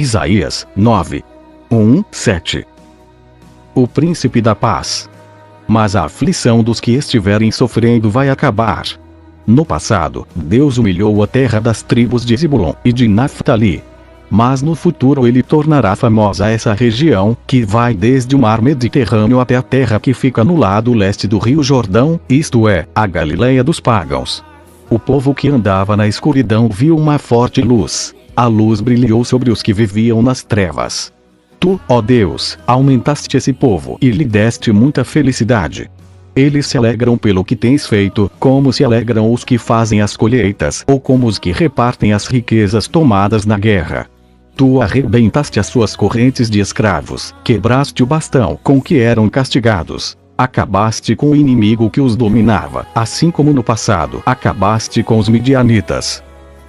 Isaías 9. 7. O príncipe da paz. Mas a aflição dos que estiverem sofrendo vai acabar. No passado, Deus humilhou a terra das tribos de Zebulon e de Naftali. Mas no futuro ele tornará famosa essa região, que vai desde o mar Mediterrâneo até a terra que fica no lado leste do rio Jordão, isto é, a Galileia dos pagãos. O povo que andava na escuridão viu uma forte luz. A luz brilhou sobre os que viviam nas trevas. Tu, ó Deus, aumentaste esse povo e lhe deste muita felicidade. Eles se alegram pelo que tens feito, como se alegram os que fazem as colheitas ou como os que repartem as riquezas tomadas na guerra. Tu arrebentaste as suas correntes de escravos, quebraste o bastão com que eram castigados. Acabaste com o inimigo que os dominava, assim como no passado acabaste com os midianitas.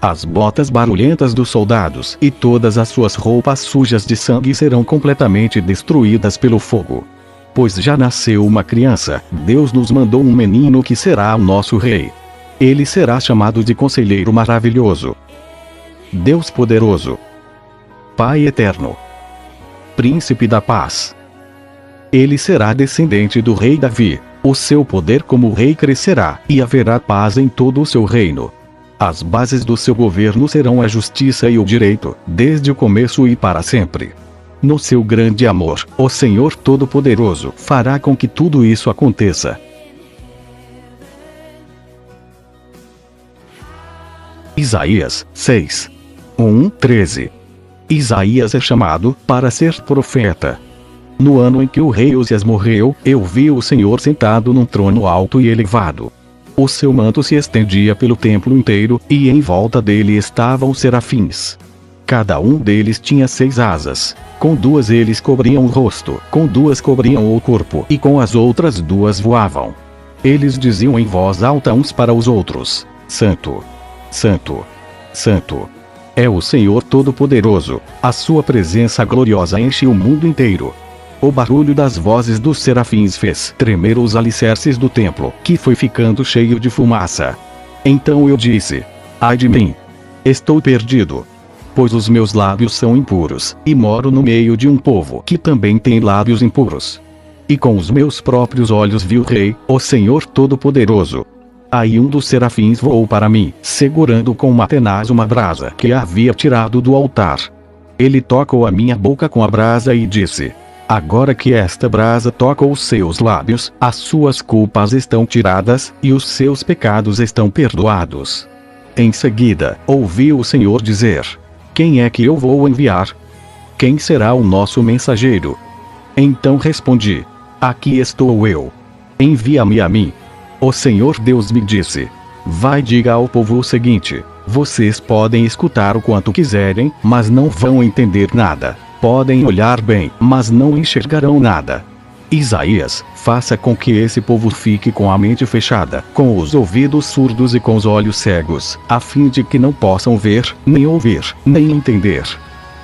As botas barulhentas dos soldados e todas as suas roupas sujas de sangue serão completamente destruídas pelo fogo. Pois já nasceu uma criança, Deus nos mandou um menino que será o nosso rei. Ele será chamado de Conselheiro Maravilhoso, Deus Poderoso, Pai Eterno, Príncipe da Paz. Ele será descendente do rei Davi. O seu poder como rei crescerá, e haverá paz em todo o seu reino. As bases do seu governo serão a justiça e o direito, desde o começo e para sempre. No seu grande amor, o Senhor Todo-Poderoso fará com que tudo isso aconteça. Isaías 6. 13. Isaías é chamado para ser profeta. No ano em que o rei Uzias morreu, eu vi o Senhor sentado num trono alto e elevado. O seu manto se estendia pelo templo inteiro, e em volta dele estavam serafins. Cada um deles tinha 6 asas. Com 2 eles cobriam o rosto, com 2 cobriam o corpo, e com as outras 2 voavam. Eles diziam em voz alta uns para os outros: Santo, Santo, Santo é o Senhor Todo-Poderoso, a sua presença gloriosa enche o mundo inteiro. O barulho das vozes dos serafins fez tremer os alicerces do templo, que foi ficando cheio de fumaça. Então eu disse: ai de mim! Estou perdido! Pois os meus lábios são impuros, e moro no meio de um povo que também tem lábios impuros. E com os meus próprios olhos vi o Rei, o Senhor Todo-Poderoso. Aí um dos serafins voou para mim, segurando com uma tenaz uma brasa que havia tirado do altar. Ele tocou a minha boca com a brasa e disse: agora que esta brasa toca os seus lábios, as suas culpas estão tiradas, e os seus pecados estão perdoados. Em seguida, ouvi o Senhor dizer: quem é que eu vou enviar? Quem será o nosso mensageiro? Então respondi: aqui estou eu. Envia-me a mim. O Senhor Deus me disse: vai, diga ao povo o seguinte: vocês podem escutar o quanto quiserem, mas não vão entender nada. Podem olhar bem, mas não enxergarão nada. Isaías, faça com que esse povo fique com a mente fechada, com os ouvidos surdos e com os olhos cegos, a fim de que não possam ver, nem ouvir, nem entender.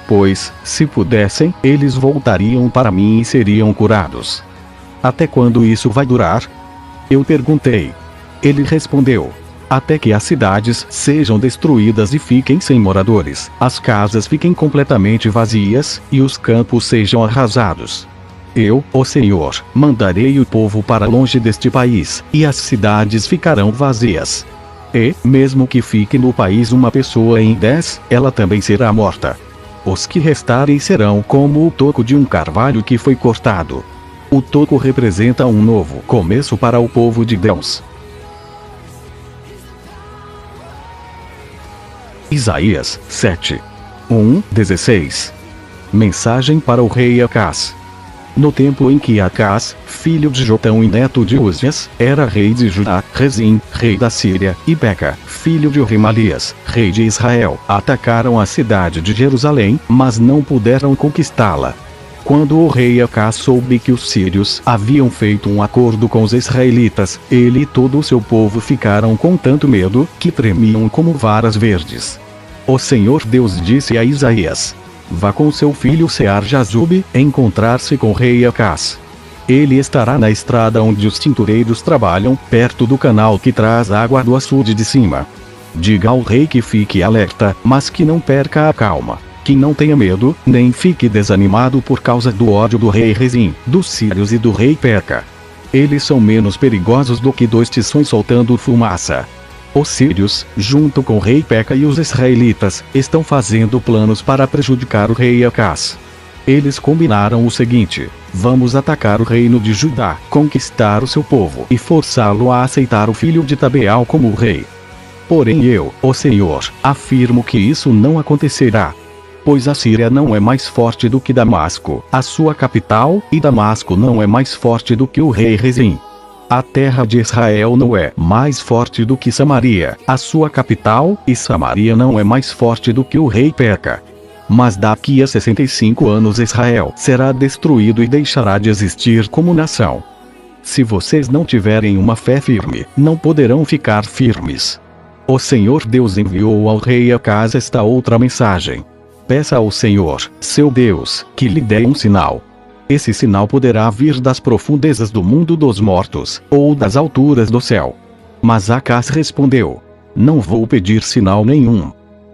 Pois, se pudessem, eles voltariam para mim e seriam curados. Até quando isso vai durar? Eu perguntei. Ele respondeu: até que as cidades sejam destruídas e fiquem sem moradores, as casas fiquem completamente vazias, e os campos sejam arrasados. Eu, o Senhor, mandarei o povo para longe deste país, e as cidades ficarão vazias. E, mesmo que fique no país uma pessoa em 10, ela também será morta. Os que restarem serão como o toco de um carvalho que foi cortado. O toco representa um novo começo para o povo de Deus. Isaías 7. 16. Mensagem para o rei Acás. No tempo em que Acás, filho de Jotão e neto de Uzias, era rei de Judá, Rezim, rei da Síria, e Peca, filho de Remalias, rei de Israel, atacaram a cidade de Jerusalém, mas não puderam conquistá-la. Quando o rei Acás soube que os sírios haviam feito um acordo com os israelitas, ele e todo o seu povo ficaram com tanto medo, que tremiam como varas verdes. O Senhor Deus disse a Isaías: vá com seu filho Sear-Jazube, encontrar-se com o rei Acás. Ele estará na estrada onde os tintureiros trabalham, perto do canal que traz água do açude de cima. Diga ao rei que fique alerta, mas que não perca a calma. que não tenha medo, nem fique desanimado por causa do ódio do rei Rezim, dos sírios e do rei Peca. Eles são menos perigosos do que dois tições soltando fumaça. Os sírios, junto com o rei Peca e os israelitas, estão fazendo planos para prejudicar o rei Acás. Eles combinaram o seguinte: vamos atacar o reino de Judá, conquistar o seu povo e forçá-lo a aceitar o filho de Tabeal como rei. Porém eu, o Senhor, afirmo que isso não acontecerá. Pois a Síria não é mais forte do que Damasco, a sua capital, e Damasco não é mais forte do que o rei Rezim. A terra de Israel não é mais forte do que Samaria, a sua capital, e Samaria não é mais forte do que o rei Peca. Mas daqui a 65 anos Israel será destruído e deixará de existir como nação. Se vocês não tiverem uma fé firme, não poderão ficar firmes. O Senhor Deus enviou ao rei Acás esta outra mensagem: peça ao Senhor, seu Deus, que lhe dê um sinal. Esse sinal poderá vir das profundezas do mundo dos mortos, ou das alturas do céu. Mas Acás respondeu: não vou pedir sinal nenhum.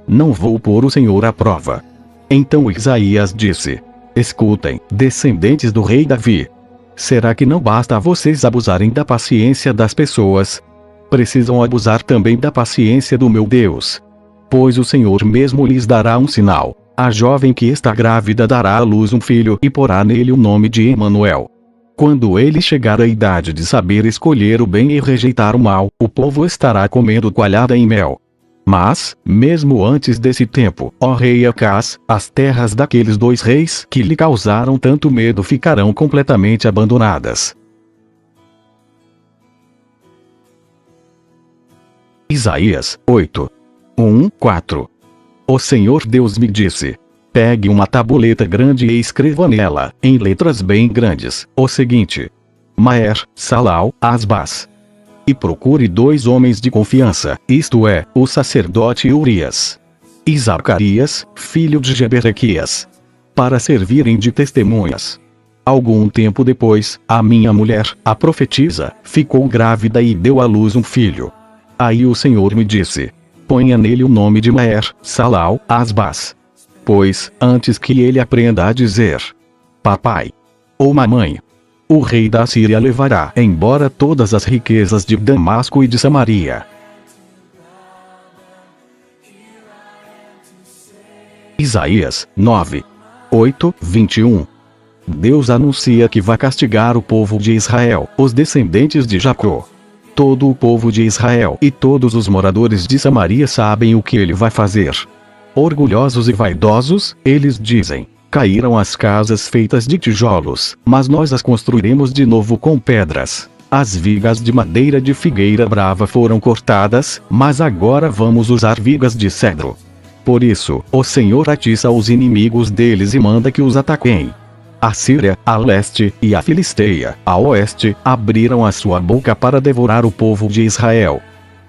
Não vou pôr o Senhor à prova. Então Isaías disse: escutem, descendentes do rei Davi. Será que não basta a vocês abusarem da paciência das pessoas? Precisam abusar também da paciência do meu Deus. Pois o Senhor mesmo lhes dará um sinal. A jovem que está grávida dará à luz um filho e porá nele o nome de Emanuel. Quando ele chegar à idade de saber escolher o bem e rejeitar o mal, o povo estará comendo coalhada em mel. Mas, mesmo antes desse tempo, ó rei Acás, as terras daqueles dois reis que lhe causaram tanto medo ficarão completamente abandonadas. Isaías 8. 1-4. O Senhor Deus me disse: pegue uma tabuleta grande e escreva nela, em letras bem grandes, o seguinte: Maer, Salal, Asbaz. E procure 2 homens de confiança, isto é, o sacerdote Urias e Zacarias, filho de Jeberequias, para servirem de testemunhas. Algum tempo depois, a minha mulher, a profetisa, ficou grávida e deu à luz um filho. Aí o Senhor me disse: ponha nele o nome de Maer, Salal, Asbaz. Pois, antes que ele aprenda a dizer papai ou mamãe, o rei da Síria levará embora todas as riquezas de Damasco e de Samaria. Isaías 9. 8-21. Deus anuncia que vai castigar o povo de Israel, os descendentes de Jacó. Todo o povo de Israel e todos os moradores de Samaria sabem o que ele vai fazer. Orgulhosos e vaidosos, eles dizem: caíram as casas feitas de tijolos, mas nós as construiremos de novo com pedras. As vigas de madeira de figueira brava foram cortadas, mas agora vamos usar vigas de cedro. Por isso, o Senhor atiça os inimigos deles e manda que os ataquem. A Síria, a leste, e a Filisteia, a oeste, abriram a sua boca para devorar o povo de Israel.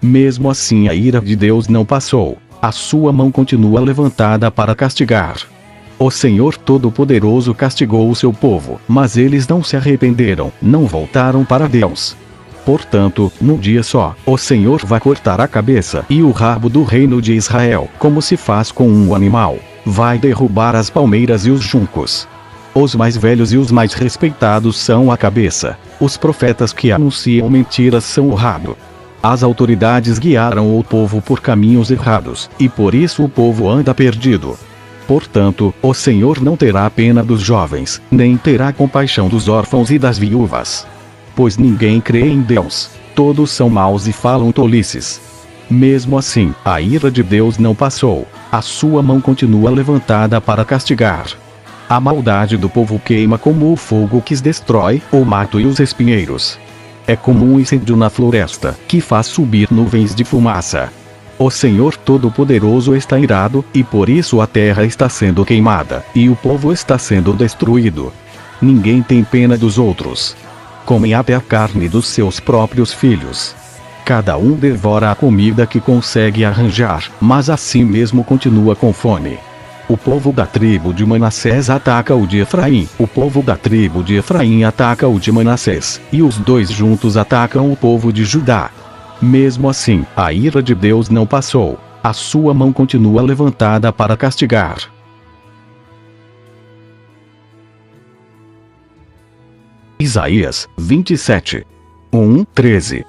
Mesmo assim a ira de Deus não passou, a sua mão continua levantada para castigar. O Senhor Todo-Poderoso castigou o seu povo, mas eles não se arrependeram, não voltaram para Deus. Portanto, num dia só, o Senhor vai cortar a cabeça e o rabo do reino de Israel, como se faz com um animal. Vai derrubar as palmeiras e os juncos. Os mais velhos e os mais respeitados são a cabeça. Os profetas que anunciam mentiras são o rabo. As autoridades guiaram o povo por caminhos errados, e por isso o povo anda perdido. Portanto, o Senhor não terá pena dos jovens, nem terá compaixão dos órfãos e das viúvas. Pois ninguém crê em Deus. Todos são maus e falam tolices. Mesmo assim, a ira de Deus não passou. A sua mão continua levantada para castigar. A maldade do povo queima como o fogo que destrói o mato e os espinheiros. É como um incêndio na floresta, que faz subir nuvens de fumaça. O Senhor Todo-Poderoso está irado, e por isso a terra está sendo queimada, e o povo está sendo destruído. Ninguém tem pena dos outros. Comem até a carne dos seus próprios filhos. Cada um devora a comida que consegue arranjar, mas assim mesmo continua com fome. O povo da tribo de Manassés ataca o de Efraim, o povo da tribo de Efraim ataca o de Manassés, e os dois juntos atacam o povo de Judá. Mesmo assim, a ira de Deus não passou, a sua mão continua levantada para castigar. Isaías 27. 13.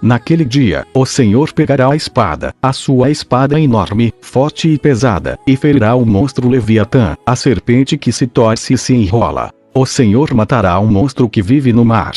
Naquele dia, o Senhor pegará a espada, a sua espada enorme, forte e pesada, e ferirá o monstro Leviatã, a serpente que se torce e se enrola. O Senhor matará o monstro que vive no mar.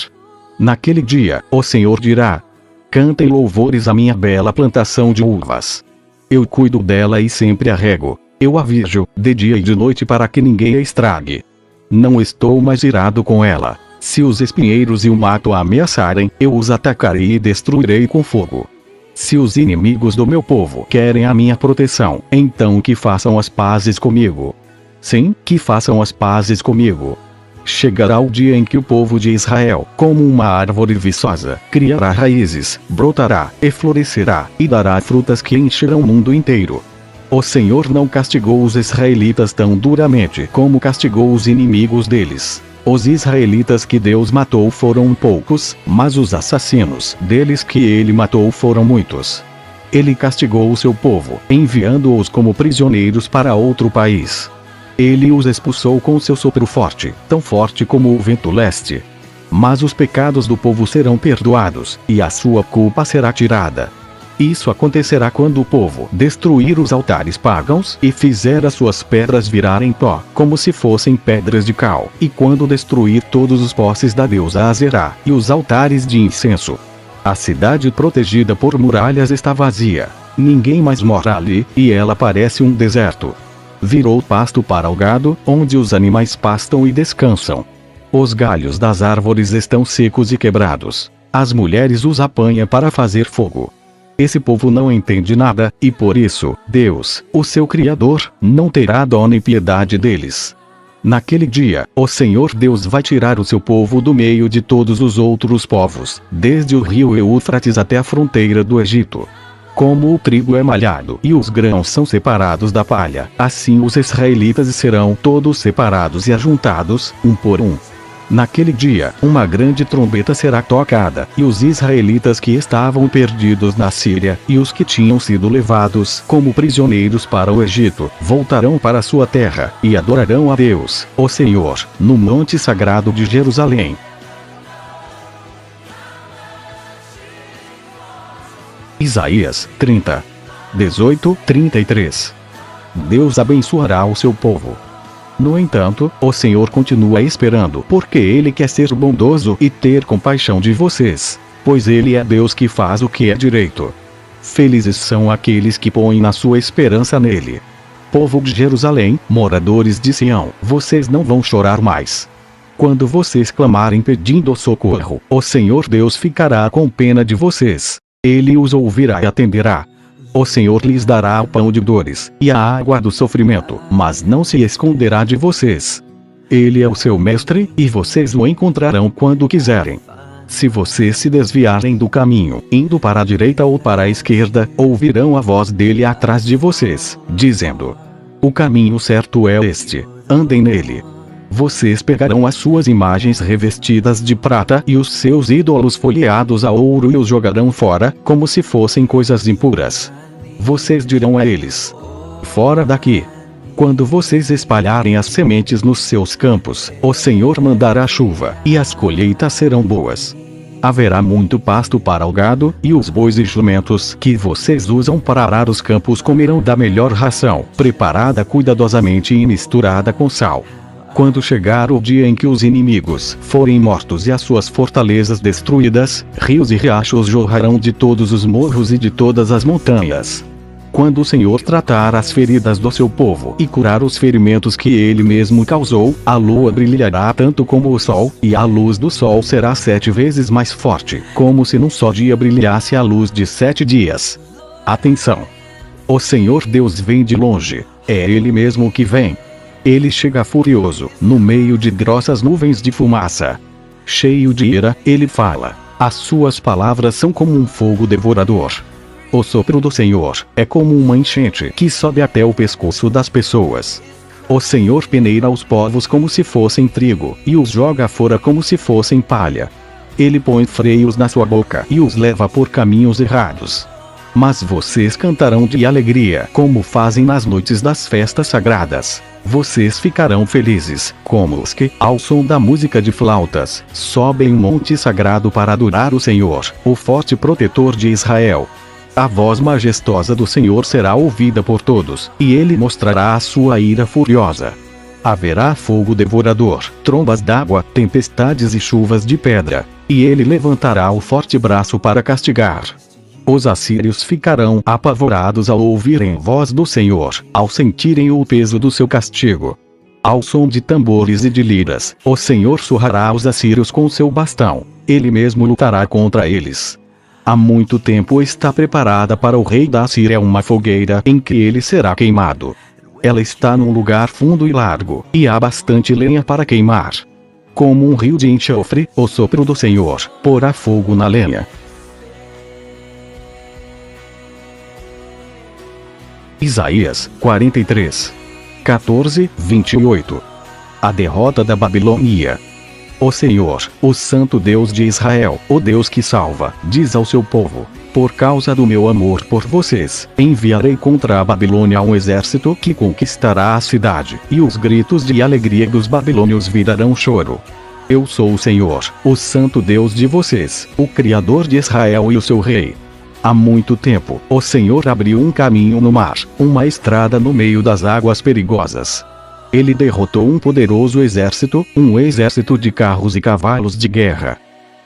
Naquele dia, o Senhor dirá: cantem louvores à minha bela plantação de uvas. Eu cuido dela e sempre a rego. Eu a vijo, de dia e de noite para que ninguém a estrague. Não estou mais irado com ela. Se os espinheiros e o mato a ameaçarem, eu os atacarei e destruirei com fogo. Se os inimigos do meu povo querem a minha proteção, então que façam as pazes comigo. Sim, que façam as pazes comigo. Chegará o dia em que o povo de Israel, como uma árvore viçosa, criará raízes, brotará, e florescerá, e dará frutas que encherão o mundo inteiro. O Senhor não castigou os israelitas tão duramente como castigou os inimigos deles. Os israelitas que Deus matou foram poucos, mas os assassinos deles que ele matou foram muitos. Ele castigou o seu povo, enviando-os como prisioneiros para outro país. Ele os expulsou com seu sopro forte, tão forte como o vento leste. Mas os pecados do povo serão perdoados, e a sua culpa será tirada. Isso acontecerá quando o povo destruir os altares pagãos e fizer as suas pedras virarem pó, como se fossem pedras de cal, e quando destruir todos os postes da deusa Azerá, e os altares de incenso. A cidade protegida por muralhas está vazia. Ninguém mais mora ali, e ela parece um deserto. Virou pasto para o gado, onde os animais pastam e descansam. Os galhos das árvores estão secos e quebrados. As mulheres os apanham para fazer fogo. Esse povo não entende nada, e por isso, Deus, o seu Criador, não terá dó nem piedade deles. Naquele dia, o Senhor Deus vai tirar o seu povo do meio de todos os outros povos, desde o rio Eufrates até a fronteira do Egito. Como o trigo é malhado e os grãos são separados da palha, assim os israelitas serão todos separados e ajuntados, um por um. Naquele dia, uma grande trombeta será tocada, e os israelitas que estavam perdidos na Síria, e os que tinham sido levados como prisioneiros para o Egito, voltarão para sua terra, e adorarão a Deus, o Senhor, no monte sagrado de Jerusalém. Isaías 30. 18-33. Deus abençoará o seu povo. No entanto, o Senhor continua esperando, porque Ele quer ser bondoso e ter compaixão de vocês, pois Ele é Deus que faz o que é direito. Felizes são aqueles que põem na sua esperança nele. Povo de Jerusalém, moradores de Sião, vocês não vão chorar mais. Quando vocês clamarem pedindo socorro, o Senhor Deus ficará com pena de vocês. Ele os ouvirá e atenderá. O Senhor lhes dará o pão de dores, e a água do sofrimento, mas não se esconderá de vocês. Ele é o seu mestre, e vocês o encontrarão quando quiserem. Se vocês se desviarem do caminho, indo para a direita ou para a esquerda, ouvirão a voz dele atrás de vocês, dizendo: o caminho certo é este, andem nele. Vocês pegarão as suas imagens revestidas de prata e os seus ídolos folheados a ouro e os jogarão fora, como se fossem coisas impuras. Vocês dirão a eles: fora daqui. Quando vocês espalharem as sementes nos seus campos, o Senhor mandará chuva, e as colheitas serão boas. Haverá muito pasto para o gado, e os bois e jumentos que vocês usam para arar os campos comerão da melhor ração, preparada cuidadosamente e misturada com sal. Quando chegar o dia em que os inimigos forem mortos e as suas fortalezas destruídas, rios e riachos jorrarão de todos os morros e de todas as montanhas. Quando o Senhor tratar as feridas do seu povo e curar os ferimentos que ele mesmo causou, a lua brilhará tanto como o sol, e a luz do sol será 7 vezes mais forte, como se num só dia brilhasse a luz de 7 dias. Atenção! O Senhor Deus vem de longe, é Ele mesmo que vem. Ele chega furioso, no meio de grossas nuvens de fumaça. Cheio de ira, ele fala. As suas palavras são como um fogo devorador. O sopro do Senhor é como uma enchente que sobe até o pescoço das pessoas. O Senhor peneira os povos como se fossem trigo, e os joga fora como se fossem palha. Ele põe freios na sua boca e os leva por caminhos errados. Mas vocês cantarão de alegria, como fazem nas noites das festas sagradas. Vocês ficarão felizes, como os que, ao som da música de flautas, sobem um monte sagrado para adorar o Senhor, o forte protetor de Israel. A voz majestosa do Senhor será ouvida por todos, e ele mostrará a sua ira furiosa. Haverá fogo devorador, trombas d'água, tempestades e chuvas de pedra, e ele levantará o forte braço para castigar. Os assírios ficarão apavorados ao ouvirem a voz do Senhor, ao sentirem o peso do seu castigo. Ao som de tambores e de liras, o Senhor surrará os assírios com seu bastão, ele mesmo lutará contra eles. Há muito tempo está preparada para o rei da Assíria uma fogueira em que ele será queimado. Ela está num lugar fundo e largo, e há bastante lenha para queimar. Como um rio de enxofre, o sopro do Senhor porá fogo na lenha. Isaías 43, 14, 28. A derrota da Babilônia. O Senhor, o Santo Deus de Israel, o Deus que salva, diz ao seu povo: por causa do meu amor por vocês, enviarei contra a Babilônia um exército que conquistará a cidade, e os gritos de alegria dos babilônios virarão choro. Eu sou o Senhor, o Santo Deus de vocês, o Criador de Israel e o seu Rei. Há muito tempo, o Senhor abriu um caminho no mar, uma estrada no meio das águas perigosas. Ele derrotou um poderoso exército, um exército de carros e cavalos de guerra.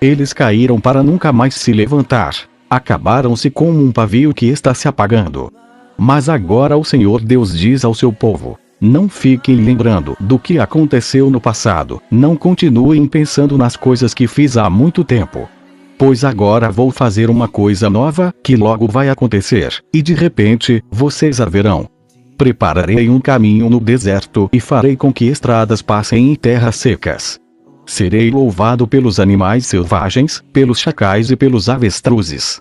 Eles caíram para nunca mais se levantar. Acabaram-se como um pavio que está se apagando. Mas agora o Senhor Deus diz ao seu povo: não fiquem lembrando do que aconteceu no passado, não continuem pensando nas coisas que fiz há muito tempo. Pois agora vou fazer uma coisa nova, que logo vai acontecer, e de repente, vocês a verão. Prepararei um caminho no deserto e farei com que estradas passem em terras secas. Serei louvado pelos animais selvagens, pelos chacais e pelos avestruzes.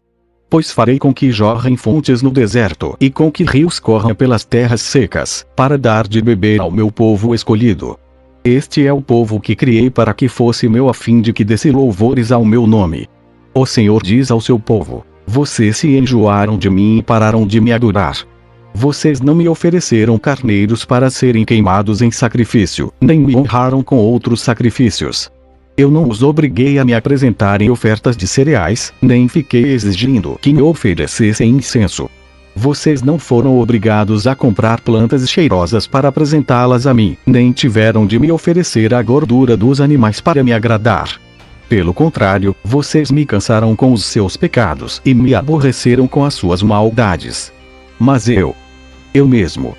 Pois farei com que jorrem fontes no deserto e com que rios corram pelas terras secas, para dar de beber ao meu povo escolhido. Este é o povo que criei para que fosse meu, a fim de que desse louvores ao meu nome. O Senhor diz ao seu povo: vocês se enjoaram de mim e pararam de me adorar. Vocês não me ofereceram carneiros para serem queimados em sacrifício, nem me honraram com outros sacrifícios. Eu não os obriguei a me apresentarem ofertas de cereais, nem fiquei exigindo que me oferecessem incenso. Vocês não foram obrigados a comprar plantas cheirosas para apresentá-las a mim, nem tiveram de me oferecer a gordura dos animais para me agradar. Pelo contrário, vocês me cansaram com os seus pecados e me aborreceram com as suas maldades. Mas eu mesmo,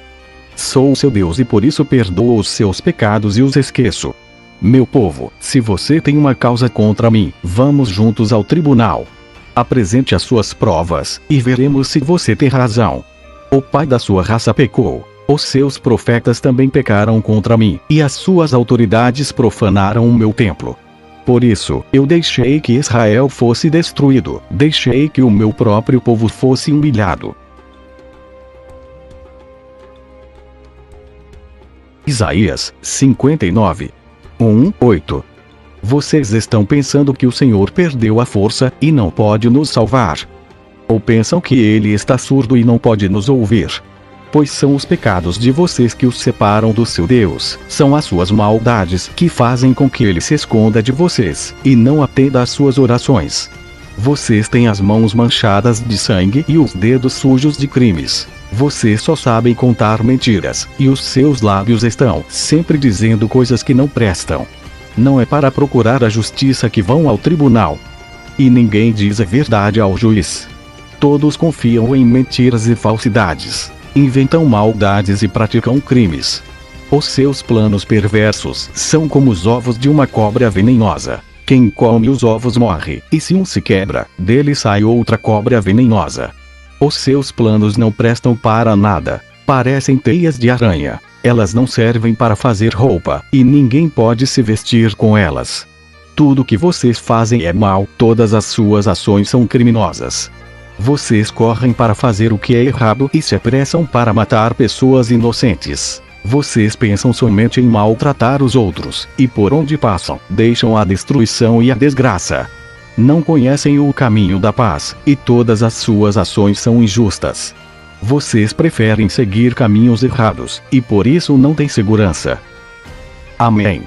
sou o seu Deus e por isso perdoo os seus pecados e os esqueço. Meu povo, se você tem uma causa contra mim, vamos juntos ao tribunal. Apresente as suas provas, e veremos se você tem razão. O pai da sua raça pecou, os seus profetas também pecaram contra mim, e as suas autoridades profanaram o meu templo. Por isso, eu deixei que Israel fosse destruído, deixei que o meu próprio povo fosse humilhado. Isaías 59, 1:8. Vocês estão pensando que o Senhor perdeu a força e não pode nos salvar. Ou pensam que ele está surdo e não pode nos ouvir. Pois são os pecados de vocês que os separam do seu Deus, são as suas maldades que fazem com que ele se esconda de vocês, e não atenda às suas orações. Vocês têm as mãos manchadas de sangue e os dedos sujos de crimes. Vocês só sabem contar mentiras, e os seus lábios estão sempre dizendo coisas que não prestam. Não é para procurar a justiça que vão ao tribunal. E ninguém diz a verdade ao juiz. Todos confiam em mentiras e falsidades. Inventam maldades e praticam crimes. Os seus planos perversos são como os ovos de uma cobra venenosa. Quem come os ovos morre, e se um se quebra, dele sai outra cobra venenosa. Os seus planos não prestam para nada. Parecem teias de aranha. Elas não servem para fazer roupa, e ninguém pode se vestir com elas. Tudo que vocês fazem é mal, todas as suas ações são criminosas. Vocês correm para fazer o que é errado e se apressam para matar pessoas inocentes. Vocês pensam somente em maltratar os outros, e por onde passam, deixam a destruição e a desgraça. Não conhecem o caminho da paz, e todas as suas ações são injustas. Vocês preferem seguir caminhos errados, e por isso não têm segurança. Amém.